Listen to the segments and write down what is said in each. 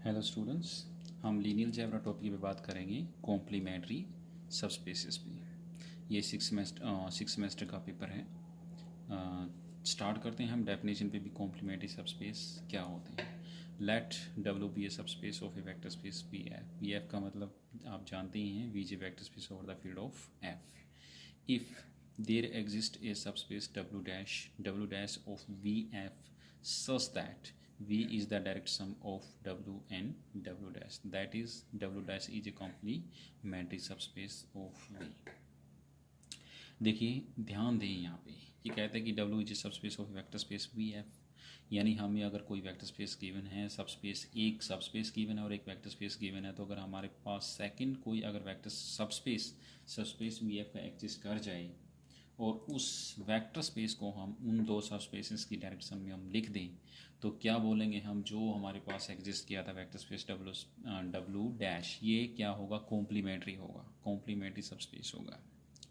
Hello students, हम linear algebra topic पे बात करेंगे कॉम्प्लीमेंट्री सबस्पेसेस पे। ये सिक्स सेमेस्टर का पेपर है। स्टार्ट करते हैं हम डेफिनेशन पे भी। कॉम्प्लीमेंट्री सबस्पेस क्या होते हैं? Let W be a subspace of a vector space V F. V F का मतलब आप जानते ही हैं, V J vector space over the field of F. If there exist a subspace W dash of V F such that V is the direct sum of W and W dash. That is, W dash is a complementary subspace of V. देखिए, ध्यान दें यहाँ पे ये कहता है कि W is a subspace of vector space V F. यानी हमें अगर कोई वेक्टर स्पेस गिवन है, एक सबस्पेस गिवन है और एक वेक्टर स्पेस गिवन है, तो अगर हमारे पास सेकंड कोई अगर वेक्टर सबस्पेस वी एफ का एग्जिस्ट कर जाए और उस वेक्टर स्पेस को हम उन दो सब स्पेसेस की डायरेक्ट सम में हम लिख दें, तो क्या बोलेंगे हम? जो हमारे पास एग्जिस्ट किया था वेक्टर स्पेस डब्लू डैश, ये क्या होगा? कॉम्प्लीमेंट्री होगा, कॉम्प्लीमेंट्री सब स्पेस होगा।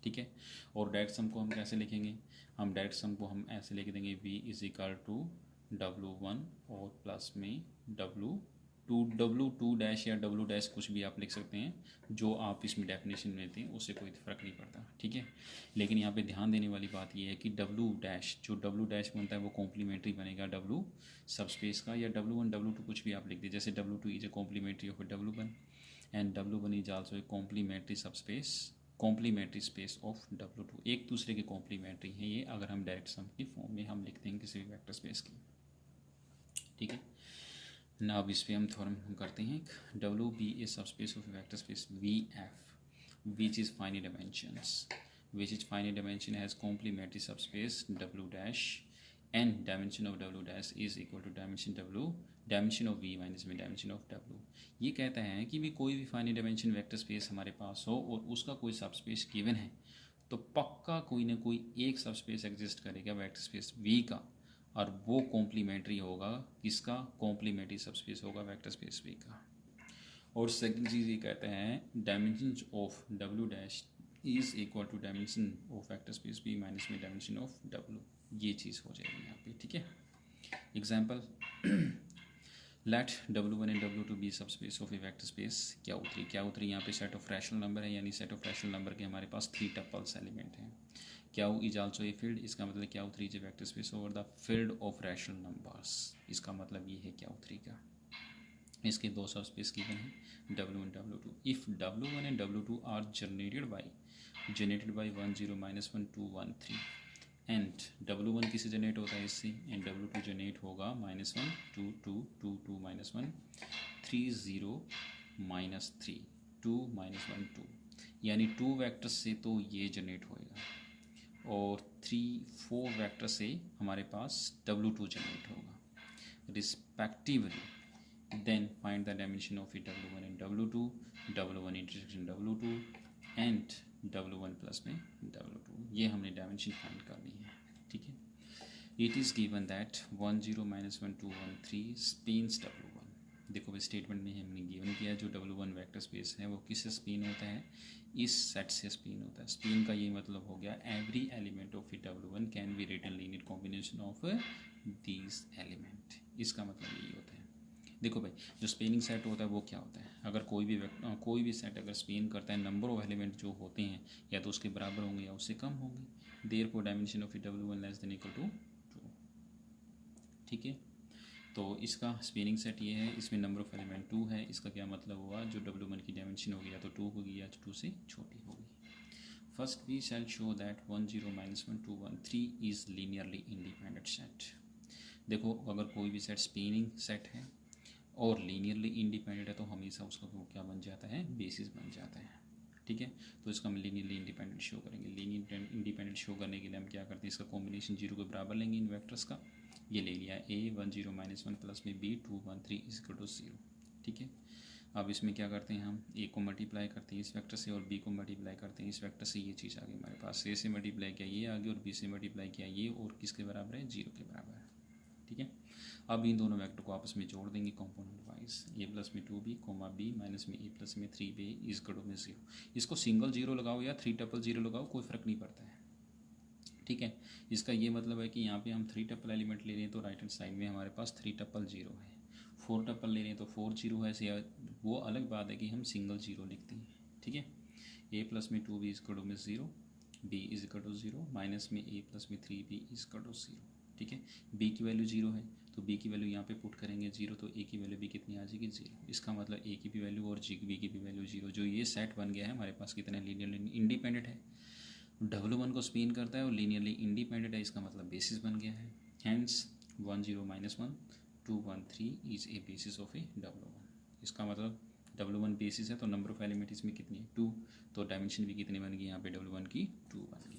ठीक है। और डायरेक्ट सम को हम कैसे लिखेंगे? हम डायरेक्ट सम को हम ऐसे लिख देंगे, v is equal to W1 और प्लस में W2 डैश या W डैश, कुछ भी आप लिख सकते हैं, जो आप इसमें डेफिनेशन में दें उससे कोई फ़र्क नहीं पड़ता। ठीक है। लेकिन यहाँ पे ध्यान देने वाली बात ये है कि W डैश, जो W डैश बनता है वो कॉम्प्लीमेंट्री बनेगा W सबस्पेस का, या W1 W2 कुछ भी आप लिख दीजिए। जैसे W2 is a complementary of W1 and W1 is also a complementary subspace, complementary space of W2। एक दूसरे के कॉम्प्लीमेंट्री हैं ये, अगर हम डायरेक्ट सम की फॉर्म में हम लिखते हैं किसी भी वेक्टर स्पेस की। ठीक है ना। अब इस पर हम थ्योरम करते हैं। W be a subspace of vector space V F which is finite dimension has complementary subspace W dash and dimension of W dash is equal to dimension of V minus में dimension of W. ये कहता है कि भी कोई भी finite dimension vector space हमारे पास हो और उसका कोई सबस्पेस गिवन है, तो पक्का कोई ना कोई एक सबस्पेस एग्जिस्ट करेगा वेक्टर स्पेस वी का, और वो कॉम्प्लीमेंट्री होगा किसका? कॉम्प्लीमेंट्री सबस्पेस होगा वेक्टर स्पेस वी का। और सेकंड चीज़ ये कहते हैं dimension of W dash is equal to dimension of vector space V minus में डायमेंशन ऑफ डब्ल्यू। ये चीज़ हो जाएगी यहाँ पे। ठीक है। Example, let W1 and W2 be subspace of a vector space क्या उतरी यहाँ पे सेट ऑफ रैशनल नंबर है, यानी सेट ऑफ रैशनल नंबर के हमारे पास 3 टपल्स एलिमेंट हैं। क्या इज आल्सो ए फील्ड, इसका मतलब क्या उतरी is a vector space over the field of rational numbers. इसका मतलब ये है क्या उतरी का। इसके दो सब स्पेस गिवन हैं, W1 W2। If W1 and W2 are generated by 1 0 -1 2 1 3 and W1 किससे जनरेट होता है? इससे। एंड W2 जनरेट होगा -1 2 2 2 2 -1 3 0 -3 2 -1 2, यानी 2 वेक्टर से तो ये जनरेट होएगा और 3 4 वेक्टर से हमारे पास W2 जनरेट होगा respectively. Then find the dimension of a W1 and W2, W1 intersection W2 and W1 plus में W2। ये हमने डायमेंशन फाइंड करनी है। ठीक है। It is given that 1 0 -1 2 1 3 spans W1। देखो भाई, स्टेटमेंट में हमने गिवन किया जो W1 वेक्टर स्पेस है वो किससे स्पेन होता है? इस सेट से स्पेन होता है। स्पेन का ये मतलब हो गया every element of a W1 can be written linear combination of these element. इसका मतलब यही होता है। देखो भाई, जो स्पेनिंग सेट होता है वो क्या होता है? अगर कोई भी सेट अगर स्पेन करता है, नंबर ऑफ एलिमेंट जो होते हैं या तो उसके बराबर होंगे या उससे कम होंगे। Therefore dimension of W1 less than equal to 2। ठीक है। तो इसका स्पेनिंग सेट ये है, इसमें नंबर ऑफ एलिमेंट 2 है। इसका क्या मतलब हुआ? जो W1 की डायमेंशन होगी या तो 2 होगी या 2 से छोटी होगी। First we shall show that 1 0 -1 2 1 3 is linearly independent set. देखो, अगर कोई भी सेट स्पेनिंग सेट है और लीनियरली इंडिपेंडेंट है तो हमेशा उसका वो क्या बन जाता है? बेसिस बन जाता है। ठीक है। तो इसका हम लीनियरली इंडिपेंडेंट शो करेंगे। लीनियर इंडिपेंडेंट शो करने के लिए हम क्या करते हैं? इसका कॉम्बिनेशन 0 के बराबर लेंगे इन वेक्टर्स का। ये ले लिया A 1 0 -1 प्लस में B 2 1 3 इज इक्वल टू 0। ठीक है। अब इसमें क्या करते हैं? हम A को मल्टीप्लाई करते हैं इस वेक्टर से और B को मल्टीप्लाई करते हैं इस वेक्टर से। ये चीज़ आ गई हमारे पास। A से मल्टीप्लाई किया ये आ गया और B से मल्टीप्लाई किया ये, और किसके बराबर है? 0 के बराबर है। ठीक है। अब इन दोनों वेक्टर को आपस में जोड़ देंगे कंपोनेंट वाइज। A प्लस में 2B कोमा B माइनस में A प्लस में 3B इज इक्वल टू 0। इसको सिंगल 0 लगाओ या 3 टपल 0 लगाओ, कोई फ़र्क नहीं पड़ता है। ठीक है। इसका ये मतलब है कि यहाँ पे हम 3 टपल एलिमेंट ले रहे हैं तो राइट हैंड साइड में हमारे पास 3 टपल 0 है। 4 टपल ले रहे हैं तो 4 जीरो है, से वो अलग बात है कि हम सिंगल जीरो लिखते हैं, ठीक है। ए प्लस में 2b इज इक्वल टू में 0, B is equal to 0, minus में ए प्लस में 3b इज इक्वल टू 0, ठीक है। बी की वैल्यू 0 है तो बी की वैल्यू यहाँ पे पुट करेंगे 0, तो ए की वैल्यू भी कितनी आ जाएगी 0। इसका मतलब ए की भी वैल्यू और बी की भी वैल्यू 0। जो ये सेट बन गया है हमारे पास कितना लीनियरली इंडिपेंडेंट है, W1 को स्पिन करता है और लीनियरली इंडिपेंडेंट है, इसका मतलब बेसिस बन गया है। Hence 1 0 -1 2 1 3 is a basis of a W1। इसका मतलब W1 बेसिस है तो नंबर ऑफ एलिमेंट इसमें कितनी है 2, तो डायमेंशन भी कितनी बन गई यहाँ पे W1 की 2 बन गई।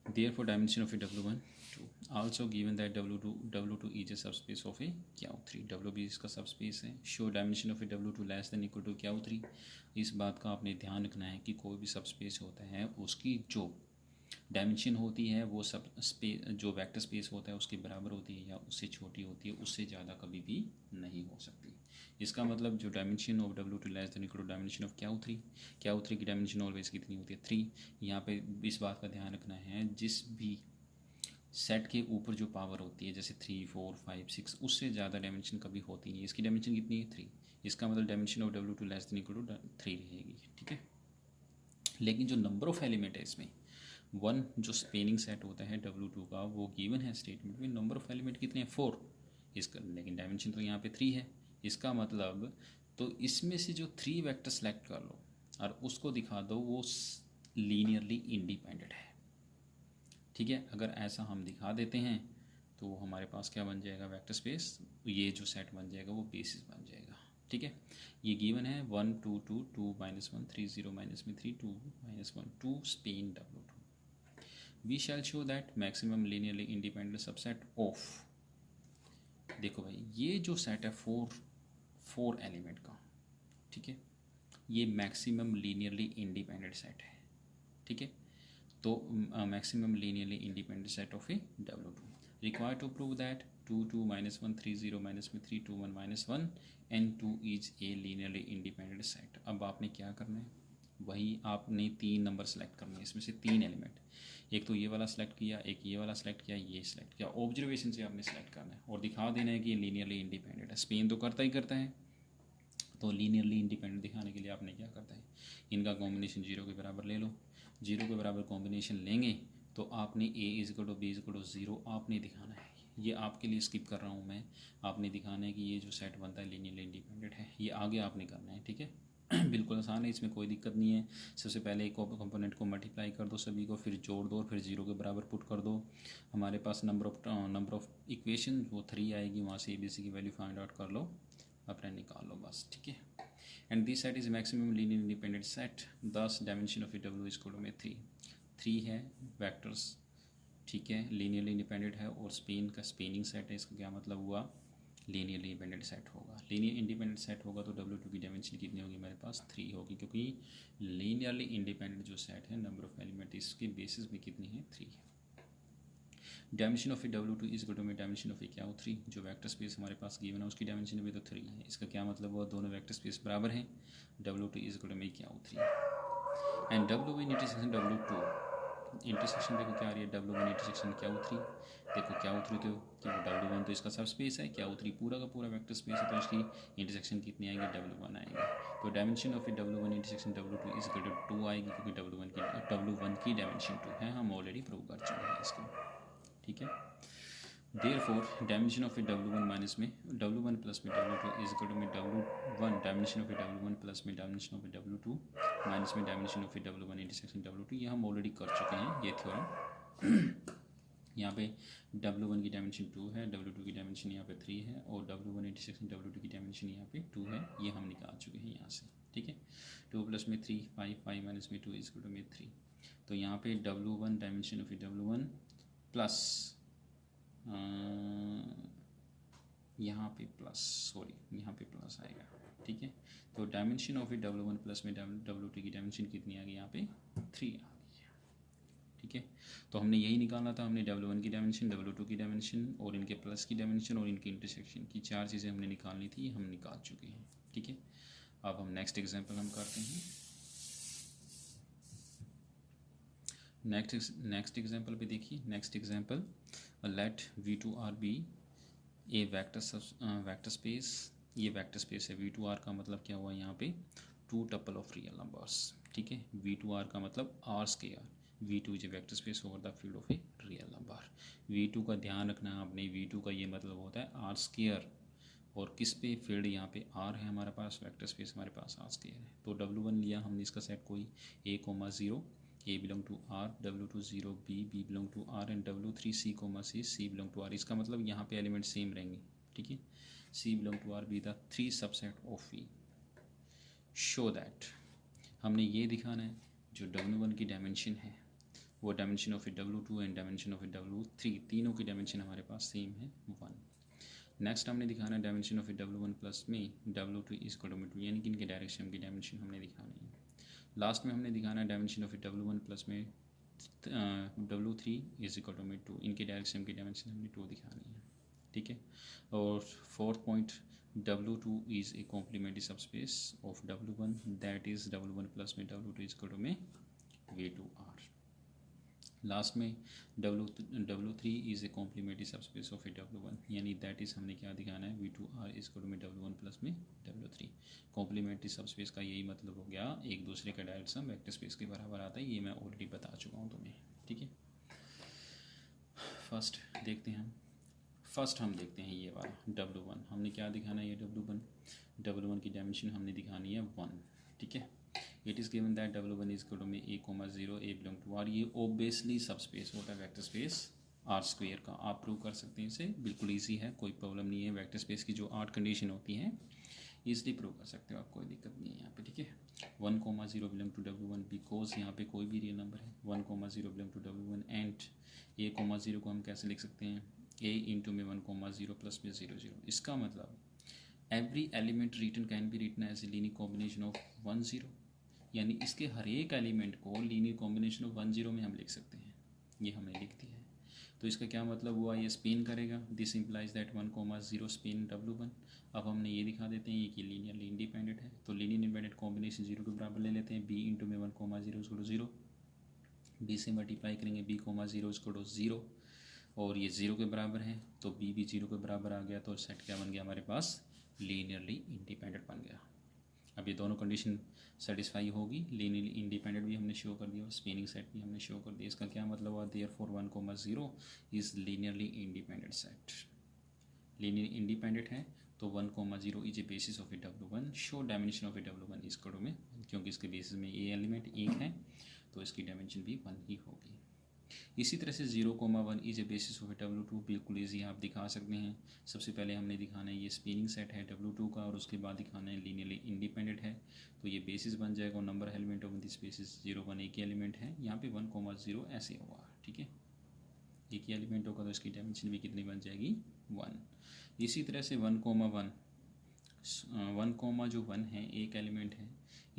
Therefore dimension of a W1 2. Also given that W2 is a subspace of a Q3, W भी इसका subspace है। Show dimension of a W2 less than equal to Q3। इस बात का आपने ध्यान रखना है कि कोई भी सबस्पेस होता है उसकी जो डायमेंशन होती है वो सब स्पेस जो वेक्टर स्पेस होता है उसके बराबर होती है या उससे छोटी होती है, उससे ज़्यादा कभी भी नहीं हो सकती। इसका मतलब जो dimension of W2 less than equal to dimension of Q3 की डायमेंशन ऑलवेज कितनी होती है 3। यहाँ पे इस बात का ध्यान रखना है जिस भी सेट के ऊपर जो पावर होती है जैसे 3 4 5 6 उससे ज़्यादा डायमेंशन कभी होती नहीं। इसकी डायमेंशन कितनी है 3, इसका मतलब dimension of W2 less than equal to 3 रहेगी, ठीक है। लेकिन जो नंबर ऑफ एलिमेंट है इसमें 1 जो स्पेनिंग सेट होता है W2 का वो गिवन है स्टेटमेंट में, नंबर ऑफ एलिमेंट कितने हैं 4, इसका लेकिन डायमेंशन तो यहाँ पे 3 है। इसका मतलब तो इसमें से जो 3 वेक्टर सेलेक्ट कर लो और उसको दिखा दो वो लीनियरली इंडिपेंडेंट है, ठीक है। अगर ऐसा हम दिखा देते हैं तो हमारे पास क्या बन जाएगा वेक्टर स्पेस, ये जो सेट बन जाएगा वो बेसिस बन जाएगा, ठीक है। ये गिवन है 1 2 2 2 -1 3 0 -3 2 -1 2 Spain W2। We shall show that maximum linearly independent subset of, देखो भाई ये जो सेट है 4 एलिमेंट का, ठीक है, ये मैक्सिमम लीनियरली इंडिपेंडेंट सेट है, ठीक है। तो maximum linearly independent set of a W2 required to prove that 2 2 -1 3 0 -3 2 1 -1 and 2 is a linearly independent set. अब आपने क्या करना है, वही आपने 3 नंबर सेलेक्ट करने हैं, इसमें से 3 एलिमेंट, एक तो ये वाला सेलेक्ट किया, एक ये वाला सेलेक्ट किया, ये सेलेक्ट किया, ऑब्जर्वेशन से आपने सेलेक्ट करना है और दिखा देना है कि ये लीनियरली इंडिपेंडेंट है। स्पेन तो करता ही करता है, तो लीनियरली इंडिपेंडेंट दिखाने के लिए आपने क्या करता है, इनका कॉम्बिनेशन 0 के बराबर ले लो। 0 के बराबर कॉम्बिनेशन लेंगे तो आपने A is equal to B is equal to 0 आपने दिखाना है। ये आपके लिए स्किप कर रहा हूँ मैं, आपने दिखाना है कि ये जो सेट बनता है लीनियरली इंडिपेंडेंट है, ये आगे आपने करना है, ठीक है। बिल्कुल आसान है, इसमें कोई दिक्कत नहीं है। सबसे पहले एक कंपोनेंट को मल्टीप्लाई कर दो सभी को, फिर जोड़ दो, फिर 0 के बराबर पुट कर दो। हमारे पास नंबर ऑफ इक्वेशन वो 3 आएगी, वहाँ से ABC की वैल्यू फाइंड आउट कर लो, अपने निकाल लो बस, ठीक है। And this set is maximum linear independent set, thus dimension of W is equal to में 3 है वेक्टर्स, ठीक है, लीनियरली इंडिपेंडेंट है और स्पेन का स्पेनिंग सेट है। इसका क्या मतलब हुआ, लीनियरली इंडिपेंडेंट सेट होगा। लीनियर इंडिपेंडेंट सेट होगा तो W2 की डायमेंशन कितनी होगी मेरे पास 3 होगी, क्योंकि लीनियरली इंडिपेंडेंट जो सेट है नंबर ऑफ एलिमेंट इसके बेसिस में कितनी है 3 है। Dimension of a W2 is equal to में डायमेंशन ऑफ ए Q3, जो वेक्टर स्पेस हमारे पास गिवन है उसकी डायमेंशन भी तो 3 है। इसका क्या मतलब हुआ, दोनों वेक्टर स्पेस बराबर हैं, W2 इज इक्वल टू में Q3 and W intersection W2 intersection देखो क्या आ रही है, W1 इंटरसेक्शन Q3, देखो Q3 तो W1 तो इसका सब स्पेस है, Q3 पूरा का पूरा वेक्टर स्पेस है, तो इसकी इंटरसेक्शन कितनी आएगी W1 आएगी। तो dimension of W1 intersection W2 is equal to 2 आएगी, क्योंकि W1 की डायमेंशन 2 है, हम ऑलरेडी प्रूव कर चुके हैं इसको, ठीक है। Therefore dimension of W1 minus में W1 प्लस में W2 इज इक्वल टू में W1 dimension of W1 plus में डायमेंशन ऑफ W2 माइनस में dimension of W1 intersection W2, ये हम ऑलरेडी कर चुके हैं ये थ्योरम। यहाँ पे W1 की डायमेंशन 2 है, W2 की डायमेंशन यहाँ पे 3 है और W1 इंटरसेक्शन W2 की डायमेंशन यहाँ पे 2 है, ये हम निकाल चुके हैं यहाँ से, ठीक है। 2 प्लस में 3 5 माइनस में 2 इज इक्वल टू में 3, तो यहाँ पे W1 dimension of W1 plus यहाँ पे प्लस, सॉरी यहाँ पे प्लस आएगा, ठीक है। तो डायमेंशन ऑफ W1 प्लस में W2 की डायमेंशन कितनी आ गई, यहाँ पे 3 आ गई है, ठीक है। तो हमने यही निकालना था, हमने W1 की डायमेंशन, W2 की डायमेंशन और इनके प्लस की डायमेंशन और इनके इंटरसेक्शन की 4 चीज़ें हमने निकालनी थी, हम निकाल चुके हैं, ठीक है। अब हम नेक्स्ट एग्जाम्पल हम करते हैं। नेक्स्ट एग्जांपल पे देखिए। Next example, let V2R be a vector space. ये वेक्टर स्पेस है। V2R का मतलब क्या हुआ यहाँ पे, two tuple of real numbers. ठीक है, V2R का मतलब R square. V2 is a vector space over the field of a real number. V2 का ध्यान रखना आपने, V2 का ये मतलब होता है R स्केयर, और किस पे फील्ड यहाँ पे R है हमारे पास, वेक्टर स्पेस हमारे पास R स्केयर है। तो W1 लिया हमने, इसका सेट कोई A,0, A belong to R, W2 0, B belong to R and W3 C belong to R। इसका मतलब यहाँ पे एलिमेंट सेम रहेंगे। ठीक है, C belong to R be the 3 subset of V। Show that, हमने ये दिखाना है जो W1 की डायमेंशन है वो dimension of a W2 and dimension of a W3, तीनों की डायमेंशन हमारे पास सेम है 1। नेक्स्ट हमने दिखाना है dimension of a W1 plus में W2 इज इक्वल टू 2, यानी कि इनके डायरेक्शन की डायमेंशन हमने दिखानी है। लास्ट में हमने दिखाना है dimension of a W1 plus में W3 इज इक्वल टू 2, इनके डायरेक्शन की डायमेंशन हमने 2 दिखानी है। ठीक है, और fourth point, W2 is a complementary subspace of W1, that is W1 plus में W2 इज इक्वल टू में V2R। लास्ट में W3 is a complementary subspace of a W1, यानी दैट इज़ हमने क्या दिखाना है, V2R इज इक्वल टू में W1 plus में W3। कॉम्प्लीमेंट्री सबस्पेस का यही मतलब हो गया, एक दूसरे का डायरेक्ट सम वेक्टर स्पेस के बराबर आता है। ये मैं ऑलरेडी बता चुका हूँ तुम्हें। ठीक है, फर्स्ट देखते हैं हम देखते हैं ये वाला W1। हमने क्या दिखाना है, ये W1 की डायमेंशन हमने दिखानी है 1। ठीक है, it is given that W1 is equal to में A,0, A belong to R। ये ओबियसली सब स्पेस होता है वेक्टर स्पेस R स्क्वेयर का। आप प्रूव कर सकते हैं इसे, बिल्कुल ईजी है, कोई प्रॉब्लम नहीं है। वेक्टर स्पेस की जो 8 कंडीशन होती हैं ईजिली प्रूव कर सकते हो आप, कोई दिक्कत नहीं है यहाँ पे। ठीक है, 1,0 बिलोंग टू W1 बिकॉज यहाँ पे कोई भी रियल नंबर है। 1,0 belong to W1 and A,0 को हम कैसे लिख सकते हैं, A इंटू में 1,0 प्लस में 0 0। इसका मतलब every element written can be written as a linear combination of 1 0, यानी इसके हर एक एलिमेंट को लीनियर कॉम्बिनेशन ऑफ 1 0 में हम लिख सकते हैं। ये हमने लिख दिया है। तो इसका क्या मतलब हुआ, ये स्पेन करेगा। This implies that 1,0 Spain W1। अब हमने ये दिखा देते हैं ये कि लीनियरली इंडिपेंडेंट है। तो लीनियर इंडिपेंडेंट कॉम्बिनेशन 0 के बराबर ले लेते हैं। B इंटू में 1,0 0, B से मल्टीप्लाई करेंगे B,0 0, और ये 0 के बराबर है तो B भी 0 के बराबर आ गया। तो सेट क्या बन गया हमारे पास, लीनियरली इंडिपेंडेंट बन गया। अब ये दोनों कंडीशन सेटिस्फाई होगी, लीनियरली इंडिपेंडेंट भी हमने शो कर दिया और स्पेनिंग सेट भी हमने शो कर दिया। इसका क्या मतलब हुआ, therefore 1,0 is linearly independent set. Linear independent है तो 1,0 is a basis of a W1। Show dimension of a W1 इस कड़ों में, क्योंकि इसके बेसिस में ए एलिमेंट 1 है तो इसकी डायमेंशन भी 1 ही होगी। इसी तरह से 0,1 is a basis of a W2, बिल्कुल ईजी आप दिखा सकते हैं। सबसे पहले हमने दिखाना है ये स्पेनिंग सेट है W2 का, और उसके बाद दिखाना है लीनियरली इंडिपेंडेंट है। तो ये बेसिस बन जाएगा और number element of this basis 0 1 एक ही एलिमेंट है। यहाँ पे 1,0 ऐसे होगा। ठीक है, एक ही एलिमेंट होगा तो इसकी डायमेंशन भी कितनी बन जाएगी, 1। इसी तरह से 1,1 जो 1 है एक एलिमेंट है,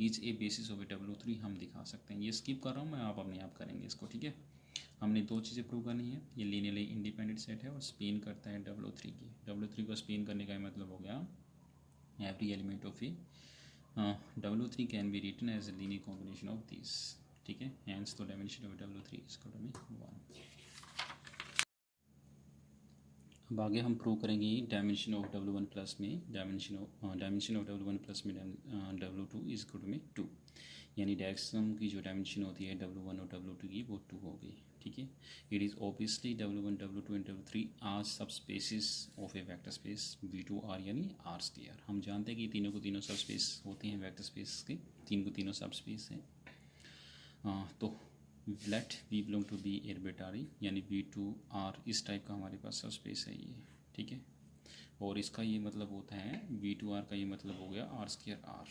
is a basis of a W3 हम दिखा सकते हैं। ये स्किप कर रहा हूँ मैं, आप अपने आप करेंगे इसको। ठीक है, हमने 2 चीज़ें प्रूव करनी है, ये लीनियरली इंडिपेंडेंट सेट है और स्पेन करता है W3 की। W3 को स्पेन करने का मतलब हो गया every element of a W3 can be written as a linear combination of this. ठीक है, हैंस तो dimension of W3 is equal to 1। अब आगे हम प्रूव करेंगे डायमेंशन ऑफ W1 प्लस में डायमेंशन ऑफ W1 प्लस में W2 इज इक्वल टू में 2, यानी डायरेक्शन की जो डायमेंशन होती है W1 और W2 की वो 2 होगी। ठीक है, it is obviously W1 W2 and W3 are subspaces of a vector space V2R, यानी R स्क्वायर। हम जानते हैं कि तीनों को तीनों सब स्पेस होते हैं वेक्टर स्पेस के, तीन को तीनों सब स्पेस हैं। तो let V belong to be arbitrary, यानी V2R इस टाइप का हमारे पास सब स्पेस है ये। ठीक है, और इसका ये मतलब होता है V2R का ये मतलब हो गया R स्क्वायर R,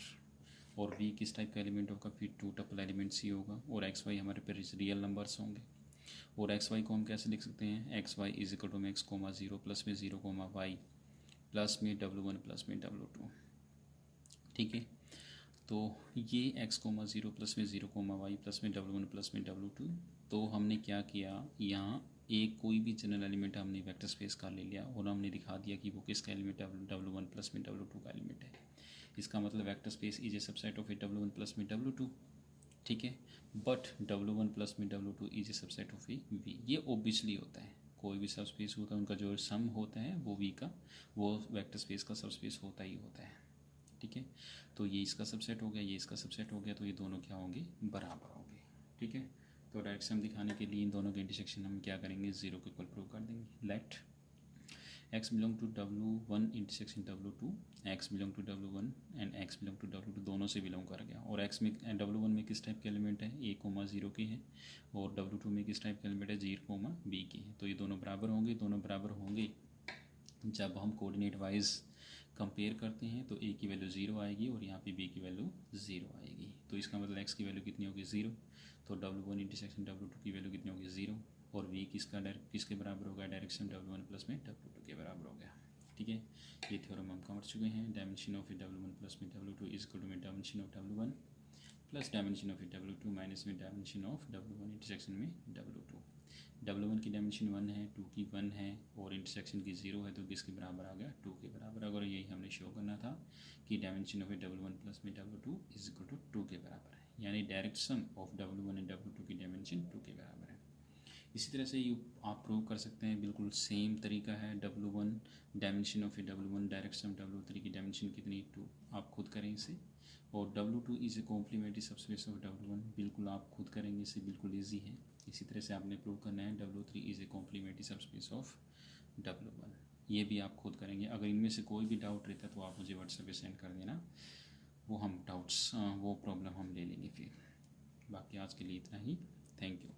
और V किस टाइप का एलिमेंट होगा, फिर 2 टपल एलिमेंट्स ही होगा, और एक्स वाई हमारे पे रियल नंबर्स होंगे। और एक्स वाई को हम कैसे लिख सकते हैं, x y is equal to में x,0 प्लस में 0,y प्लस में W1 प्लस में W2। ठीक है, तो ये x,0 प्लस में 0,y प्लस में W1 प्लस में W2। तो हमने क्या किया, यहाँ एक कोई भी जनरल एलिमेंट हमने वेक्टर स्पेस का ले लिया और हमने दिखा दिया कि वो किसका एलिमेंट है, W1 प्लस में W2 का एलिमेंट है। इसका मतलब vector space is a subset of a W1 plus में W2। ठीक है। बट W1 प्लस में W2 is A subset of A V, ये ओबियसली होता है, कोई भी सब स्पेस होता है उनका जो सम होता है वो V का, वो वेक्टर स्पेस का सब स्पेस होता ही होता है, ठीक है। तो ये इसका सबसेट हो गया, ये इसका सबसेट हो गया, तो ये दोनों क्या होंगे, बराबर होंगे, ठीक है। तो डायरेक्ट सम दिखाने के लिए इन दोनों के इंटरसेक्शन हम क्या करेंगे, जीरो के इक्वल प्रूव कर देंगे। Let x belong to W1 intersection W2, x belong to W1 and x belong to W2 दोनों से बिलोंग कर गया। और x में W1 में किस टाइप के एलिमेंट है, a,0 के हैं, और W2 में किस टाइप के एलिमेंट है, 0,b के हैं। तो ये दोनों बराबर होंगे, दोनों बराबर होंगे जब हम कोऑर्डिनेट वाइज कंपेयर करते हैं तो a की वैल्यू 0 आएगी और यहाँ पे b की वैल्यू 0 आएगी। तो इसका मतलब x की वैल्यू कितनी होगी, 0। तो W1 इंटरसेक्शन W2 की वैल्यू कितनी होगी, 0। और v किसके बराबर होगा, डायरेक्शन W1 प्लस में W2 के बराबर हो गया, ठीक है। ये थ्योरम हम कर चुके हैं। डायमेंशन ऑफ W1 प्लस में W2 इज इक्वल टू में dimension of W1 plus dimension of W2 minus में डायमेंशन ऑफ W1 इंटरसेक्शन में W2। W1 की डायमेंशन 1 है, 2 की 1 है, और इंटरसेक्शन की 0 है, तो किसके बराबर आ गया, 2 के बराबर आ गया। और यही हमने शो करना था कि डायमेंशन ऑफ W1 प्लस में W2 इज इक्वल टू 2 के बराबर है, यानी direct sum of W1 and W2 की डायमेंशन 2 के बराबर है। इसी तरह से ये आप प्रूव कर सकते हैं, बिल्कुल सेम तरीका है। W1 dimension of W1 direct sum W3 की डायमेंशन कितनी, 2, आप खुद करें इसे। और W2 is a complementary subspace of W1, बिल्कुल आप खुद करेंगे इसे, बिल्कुल ईजी है। इसी तरह से आपने प्रूव करना है W3 is a complementary subspace of W1, ये भी आप खुद करेंगे। अगर इनमें से कोई भी डाउट रहता है तो आप मुझे व्हाट्सएप पे सेंड कर देना, वो प्रॉब्लम हम ले लेंगे फिर। बाकी आज के लिए इतना ही, थैंक यू।